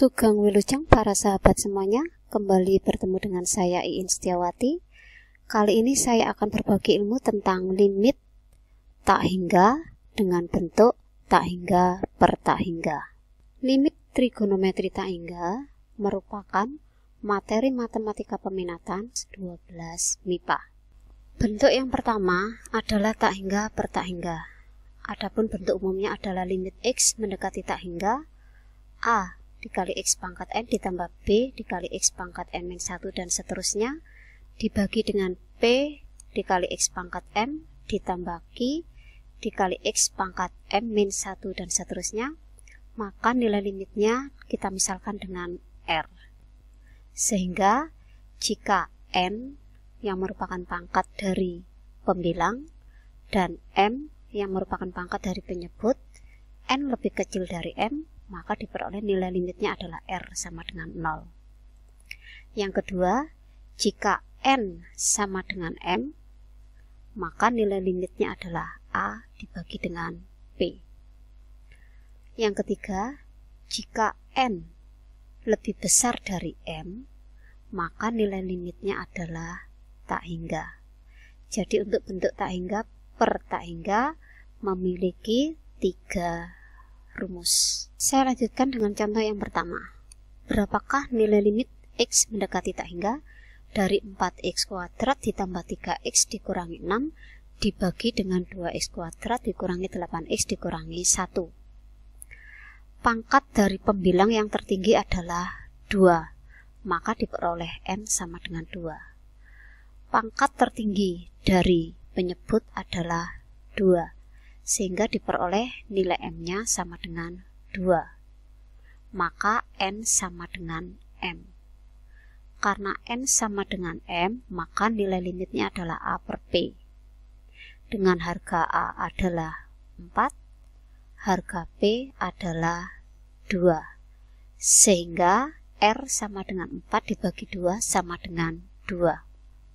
Sugeng Wilujeng para sahabat semuanya, kembali bertemu dengan saya Iin Setiawati. Kali ini saya akan berbagi ilmu tentang limit tak hingga dengan bentuk tak hingga per tak hingga. Limit trigonometri tak hingga merupakan materi matematika peminatan 12 MIPA. Bentuk yang pertama adalah tak hingga per tak hingga. Adapun bentuk umumnya adalah limit X mendekati tak hingga A dikali X pangkat N ditambah B dikali X pangkat N-1 dan seterusnya dibagi dengan P dikali X pangkat M ditambah Q dikali X pangkat M-1 dan seterusnya, maka nilai limitnya kita misalkan dengan R. Sehingga jika N yang merupakan pangkat dari pembilang dan M yang merupakan pangkat dari penyebut, N lebih kecil dari M, maka diperoleh nilai limitnya adalah R sama dengan 0. Yang kedua, jika N sama dengan M, maka nilai limitnya adalah A dibagi dengan P. Yang ketiga, jika N lebih besar dari M, maka nilai limitnya adalah tak hingga. Jadi untuk bentuk tak hingga per tak hingga memiliki 3 rumus. Saya lanjutkan dengan contoh yang pertama. Berapakah nilai limit X mendekati tak hingga dari 4X kuadrat ditambah 3X dikurangi 6 dibagi dengan 2X kuadrat dikurangi 8X dikurangi 1. Pangkat dari pembilang yang tertinggi adalah 2, maka diperoleh N sama dengan 2. Pangkat tertinggi dari penyebut adalah 2, sehingga diperoleh nilai M-nya sama dengan 2. Maka N sama dengan M. Karena N sama dengan M, maka nilai limitnya adalah A per P. Dengan harga A adalah 4, harga P adalah 2. Sehingga R sama dengan 4 dibagi 2 sama dengan 2.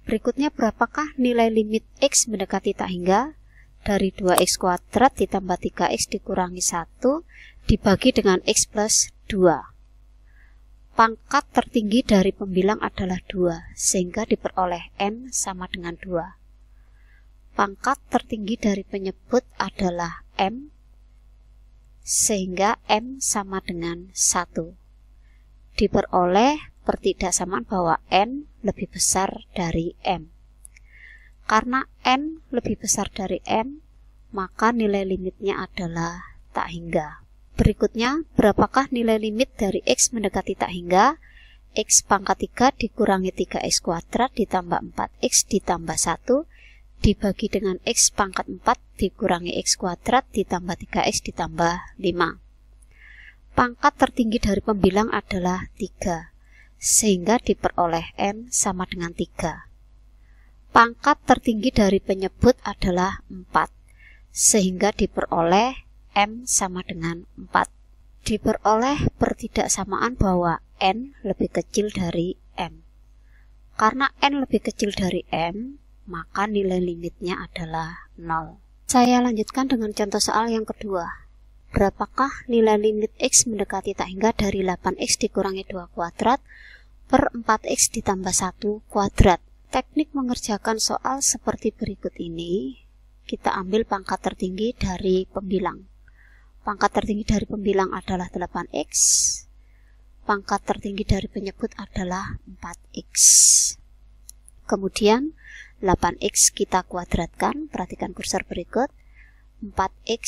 Berikutnya, berapakah nilai limit X mendekati tak hingga dari 2X kuadrat ditambah 3X dikurangi 1 dibagi dengan X plus 2. Pangkat tertinggi dari pembilang adalah 2, sehingga diperoleh N sama dengan 2. Pangkat tertinggi dari penyebut adalah M, sehingga M sama dengan 1. Diperoleh pertidaksamaan bahwa N lebih besar dari M. Karena N lebih besar dari M, maka nilai limitnya adalah tak hingga. Berikutnya, berapakah nilai limit dari X mendekati tak hingga? X pangkat 3 dikurangi 3X kuadrat ditambah 4X ditambah 1 dibagi dengan X pangkat 4 dikurangi X kuadrat ditambah 3X ditambah 5. Pangkat tertinggi dari pembilang adalah 3, sehingga diperoleh N sama dengan 3. Pangkat tertinggi dari penyebut adalah 4, sehingga diperoleh M sama dengan 4. Diperoleh pertidaksamaan bahwa N lebih kecil dari M. Karena N lebih kecil dari M, maka nilai limitnya adalah 0. Saya lanjutkan dengan contoh soal yang kedua. Berapakah nilai limit X mendekati tak hingga dari 8X dikurangi 2 kuadrat per 4X ditambah 1 kuadrat? Teknik mengerjakan soal seperti berikut ini. Kita ambil pangkat tertinggi dari pembilang. Pangkat tertinggi dari pembilang adalah 8X. Pangkat tertinggi dari penyebut adalah 4X. Kemudian 8X kita kuadratkan. Perhatikan kursor berikut. 4X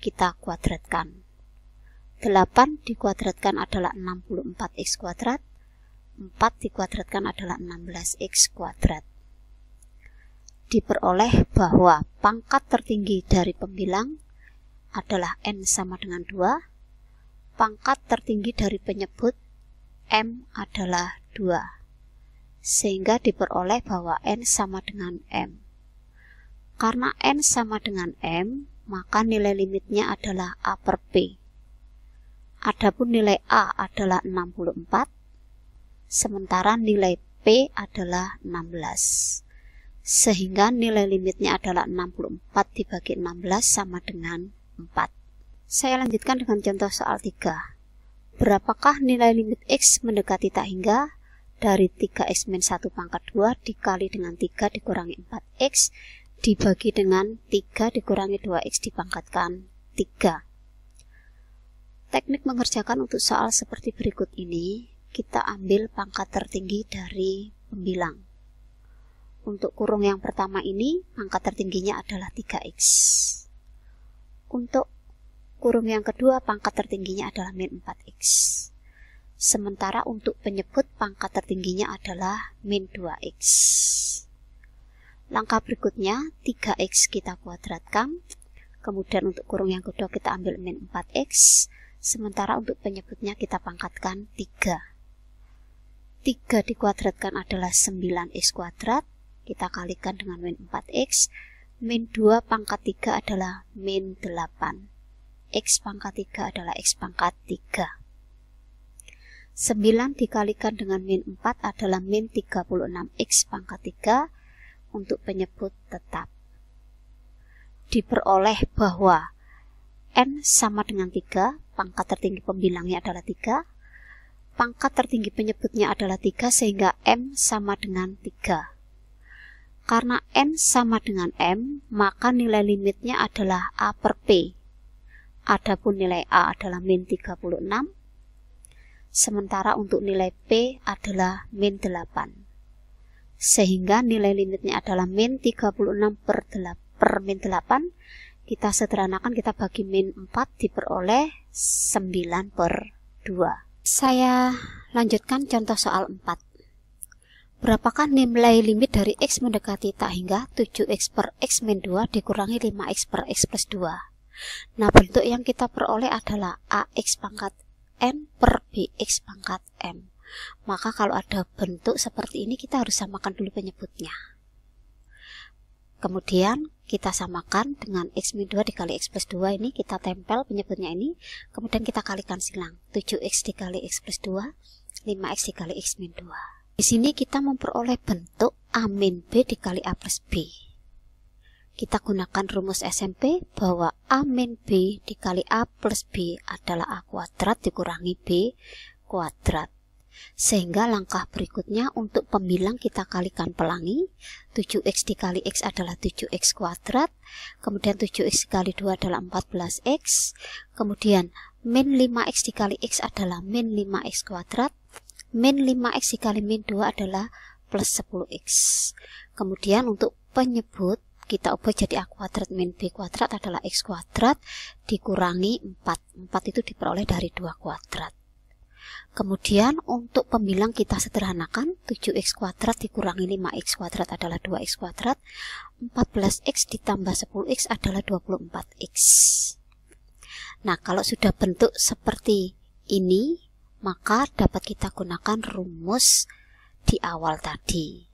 kita kuadratkan. 8 dikuadratkan adalah 64X kuadrat. 4 dikuadratkan adalah 16X kuadrat. Diperoleh bahwa pangkat tertinggi dari pembilang adalah N sama dengan 2, pangkat tertinggi dari penyebut M adalah 2, sehingga diperoleh bahwa N sama dengan M. Karena N sama dengan M, maka nilai limitnya adalah A per P. Adapun nilai A adalah 64, sementara nilai P adalah 16. Sehingga nilai limitnya adalah 64 dibagi 16 sama dengan 4. Saya lanjutkan dengan contoh soal 3. Berapakah nilai limit X mendekati tak hingga dari 3X min 1 pangkat 2 dikali dengan 3 dikurangi 4X dibagi dengan 3 dikurangi 2X dipangkatkan 3. Teknik mengerjakan untuk soal seperti berikut ini, kita ambil pangkat tertinggi dari pembilang. Untuk kurung yang pertama ini, pangkat tertingginya adalah 3X. Untuk kurung yang kedua, pangkat tertingginya adalah min 4X. Sementara untuk penyebut, pangkat tertingginya adalah min 2X. Langkah berikutnya, 3X kita kuadratkan. Kemudian untuk kurung yang kedua kita ambil min 4X. Sementara untuk penyebutnya kita pangkatkan 3. 3 dikuadratkan adalah 9X kuadrat. Kita kalikan dengan min 4X. Min 2 pangkat 3 adalah min 8. X pangkat 3 adalah X pangkat 3. 9 dikalikan dengan min 4 adalah min 36X pangkat 3. Untuk penyebut tetap. Diperoleh bahwa N sama dengan 3, pangkat tertinggi pembilangnya adalah 3, pangkat tertinggi penyebutnya adalah 3, sehingga M sama dengan 3. Karena N sama dengan M, maka nilai limitnya adalah A per P. Adapun nilai A adalah min 36, sementara untuk nilai P adalah min 8. Sehingga nilai limitnya adalah min 36 per min 8. Kita sederhanakan, kita bagi min 4 diperoleh 9 per 2. Saya lanjutkan contoh soal 4. Berapakah nilai limit dari X mendekati tak hingga 7X per X min 2 dikurangi 5X per X plus 2. Nah, bentuk yang kita peroleh adalah AX pangkat N per BX pangkat M. Maka kalau ada bentuk seperti ini, kita harus samakan dulu penyebutnya. Kemudian kita samakan dengan X min 2 dikali X plus 2, ini kita tempel penyebutnya ini. Kemudian kita kalikan silang, 7X dikali X plus 2, 5X dikali X min 2. Di sini kita memperoleh bentuk A min B dikali A plus B. Kita gunakan rumus SMP bahwa A min B dikali A plus B adalah A kuadrat dikurangi B kuadrat. Sehingga langkah berikutnya untuk pembilang kita kalikan pelangi. 7X dikali X adalah 7X kuadrat. Kemudian 7X dikali 2 adalah 14X. Kemudian min 5X dikali X adalah min 5X kuadrat. Min 5X dikali min 2 adalah plus 10X. Kemudian untuk penyebut kita ubah jadi A kuadrat min B kuadrat adalah X kuadrat dikurangi 4. 4 itu diperoleh dari 2 kuadrat. Kemudian untuk pembilang kita sederhanakan, 7X kuadrat dikurangi 5X kuadrat adalah 2X kuadrat. 14X ditambah 10X adalah 24X. Nah, kalau sudah bentuk seperti ini, maka dapat kita gunakan rumus di awal tadi.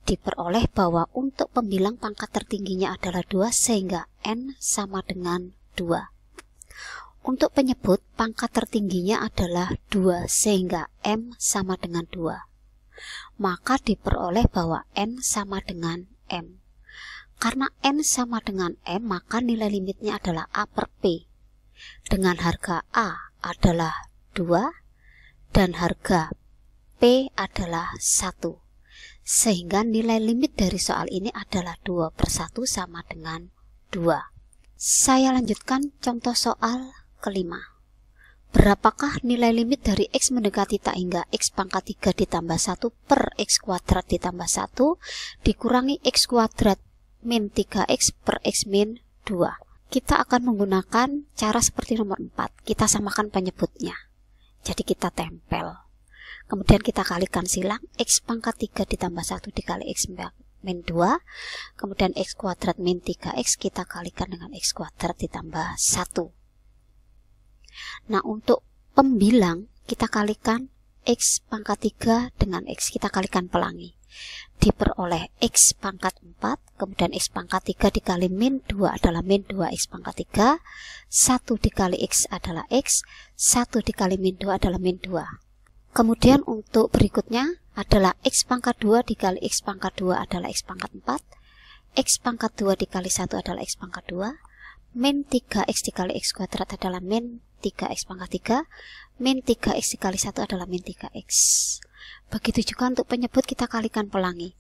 Diperoleh bahwa untuk pembilang pangkat tertingginya adalah 2 sehingga N sama dengan 2. Untuk penyebut pangkat tertingginya adalah 2 sehingga M sama dengan 2. Maka diperoleh bahwa N sama dengan M. Karena N sama dengan M, maka nilai limitnya adalah A per P. Dengan harga A adalah 2 dan harga P adalah 1. Sehingga nilai limit dari soal ini adalah 2 per 1 sama dengan 2. Saya lanjutkan contoh soal kelima. Berapakah nilai limit dari X mendekati tak hingga X pangkat 3 ditambah 1 per X kuadrat ditambah 1 dikurangi X kuadrat min 3X per X min 2. Kita akan menggunakan cara seperti nomor 4. Kita samakan penyebutnya. Jadi kita tempel. Kemudian kita kalikan silang, X pangkat 3 ditambah 1 dikali X min 2. Kemudian X kuadrat min 3X kita kalikan dengan X kuadrat ditambah 1. Nah, untuk pembilang kita kalikan X pangkat 3 dengan X, kita kalikan pelangi. Diperoleh X pangkat 4, kemudian X pangkat 3 dikali min 2 adalah min 2X pangkat 3, 1 dikali X adalah X, 1 dikali min 2 adalah min 2. Kemudian untuk berikutnya adalah X pangkat 2 dikali X pangkat 2 adalah X pangkat 4, X pangkat 2 dikali 1 adalah X pangkat 2, min 3x dikali x kuadrat adalah min 3x pangkat 3, min 3x dikali 1 adalah min 3x. Begitu juga untuk penyebut kita kalikan pelangi.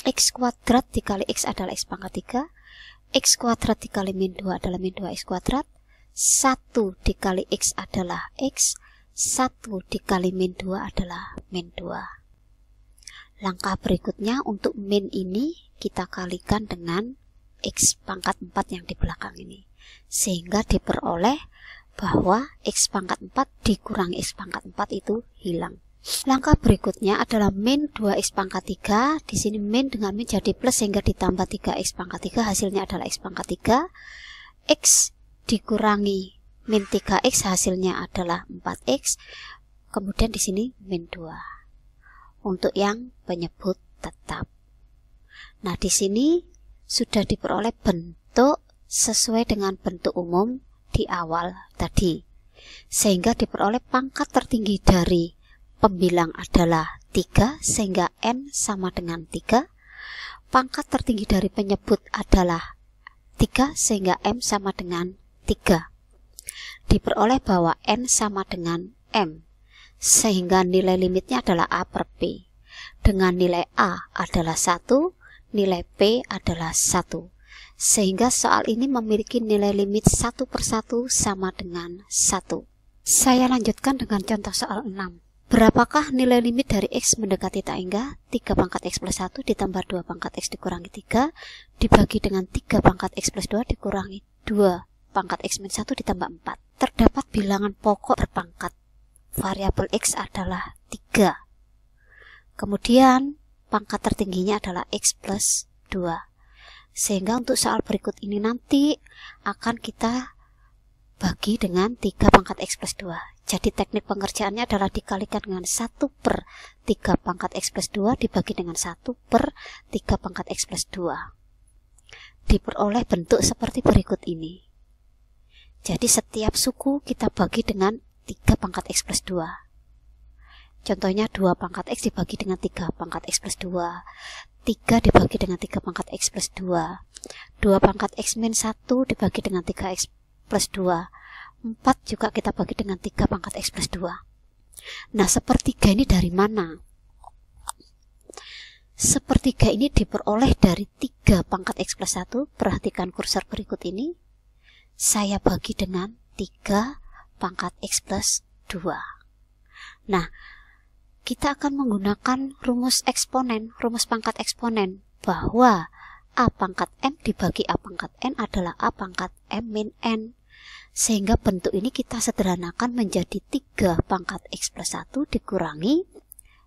X kuadrat dikali x adalah x pangkat 3, x kuadrat dikali min 2 adalah min 2x kuadrat, 1 dikali x adalah x, 1 dikali min 2 adalah min 2. Langkah berikutnya untuk min ini kita kalikan dengan x pangkat 4 yang di belakang ini, sehingga diperoleh bahwa x pangkat 4 dikurangi x pangkat 4 itu hilang. Langkah berikutnya adalah min 2x pangkat 3. Di sini min dengan min jadi plus sehingga ditambah 3x pangkat 3, hasilnya adalah x pangkat 3. X dikurangi min 3x hasilnya adalah 4x. Kemudian di sini min 2. Untuk yang penyebut tetap. Nah, di sini sudah diperoleh bentuk sesuai dengan bentuk umum di awal tadi, sehingga diperoleh pangkat tertinggi dari pembilang adalah 3 sehingga n sama dengan 3, pangkat tertinggi dari penyebut adalah 3 sehingga m sama dengan 3. Diperoleh bahwa n sama dengan m, sehingga nilai limitnya adalah a per p, dengan nilai a adalah 1, nilai p adalah 1. Sehingga soal ini memiliki nilai limit 1 per 1 sama dengan 1. Saya lanjutkan dengan contoh soal 6. Berapakah nilai limit dari x mendekati tak hingga 3 pangkat x plus 1 ditambah 2 pangkat x dikurangi 3 dibagi dengan 3 pangkat x plus 2 dikurangi 2 pangkat x min 1 ditambah 4. Terdapat bilangan pokok berpangkat variabel x adalah 3. Kemudian pangkat tertingginya adalah x plus 2. Sehingga untuk soal berikut ini nanti akan kita bagi dengan 3 pangkat x plus 2. Jadi teknik pengerjaannya adalah dikalikan dengan 1 per 3 pangkat x plus 2 dibagi dengan 1 per 3 pangkat x plus 2. Diperoleh bentuk seperti berikut ini. Jadi setiap suku kita bagi dengan 3 pangkat x plus 2. Contohnya 2 pangkat x dibagi dengan 3 pangkat x plus 2. 3 dibagi dengan 3 pangkat x plus 2. 2 pangkat x min 1 dibagi dengan 3x plus 2. 4 juga kita bagi dengan 3 pangkat x plus 2. Nah, sepertiga ini dari mana? Sepertiga ini diperoleh dari 3 pangkat x plus 1. Perhatikan kursor berikut ini. Saya bagi dengan 3 pangkat x plus 2. Nah, kita akan menggunakan rumus eksponen, rumus pangkat eksponen, bahwa a pangkat m dibagi a pangkat n adalah a pangkat m min n. Sehingga bentuk ini kita sederhanakan menjadi 3 pangkat x plus 1 dikurangi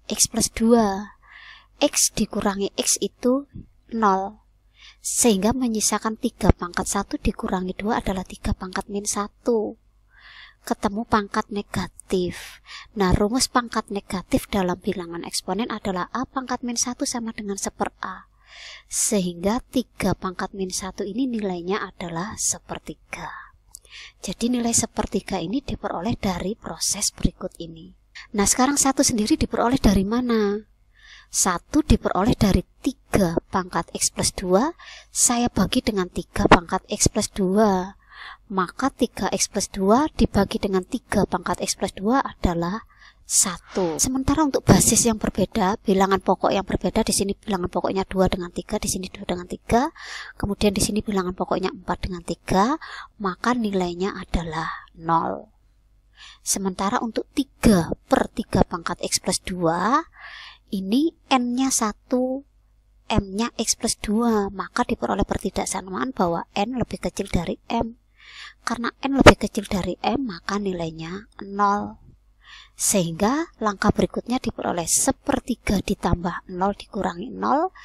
x plus 2. X dikurangi x itu 0. Sehingga menyisakan 3 pangkat 1 dikurangi 2 adalah 3 pangkat min 1. Ketemu pangkat negatif. Nah, rumus pangkat negatif dalam bilangan eksponen adalah a pangkat min 1 sama dengan 1 per a. Sehingga 3 pangkat min 1 ini nilainya adalah 1/3. Jadi nilai 1/3 ini diperoleh dari proses berikut ini. Nah, sekarang 1 sendiri diperoleh dari mana? 1 diperoleh dari 3 pangkat x plus 2. Saya bagi dengan 3 pangkat x plus 2. Maka 3x plus 2 dibagi dengan 3 pangkat x plus 2 adalah 1. Sementara untuk basis yang berbeda, bilangan pokok yang berbeda, di sini bilangan pokoknya 2 dengan 3, di sini 2 dengan 3, kemudian di sini bilangan pokoknya 4 dengan 3, maka nilainya adalah 0. Sementara untuk 3 per 3 pangkat x plus 2, ini n-nya 1, m-nya x plus 2, maka diperoleh pertidaksamaan bahwa n lebih kecil dari m. Karena n lebih kecil dari m, maka nilainya 0. Sehingga langkah berikutnya diperoleh 1/3 ditambah 0 dikurangi 0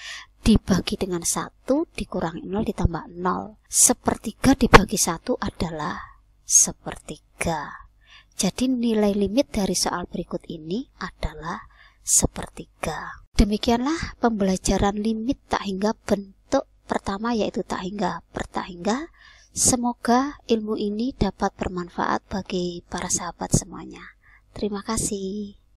dibagi dengan 1 dikurangi 0 ditambah 0. 1/3 dibagi 1 adalah 1/3. Jadi nilai limit dari soal berikut ini adalah 1/3. Demikianlah pembelajaran limit tak hingga bentuk pertama, yaitu tak hingga per tak hingga. Semoga ilmu ini dapat bermanfaat bagi para sahabat semuanya. Terima kasih.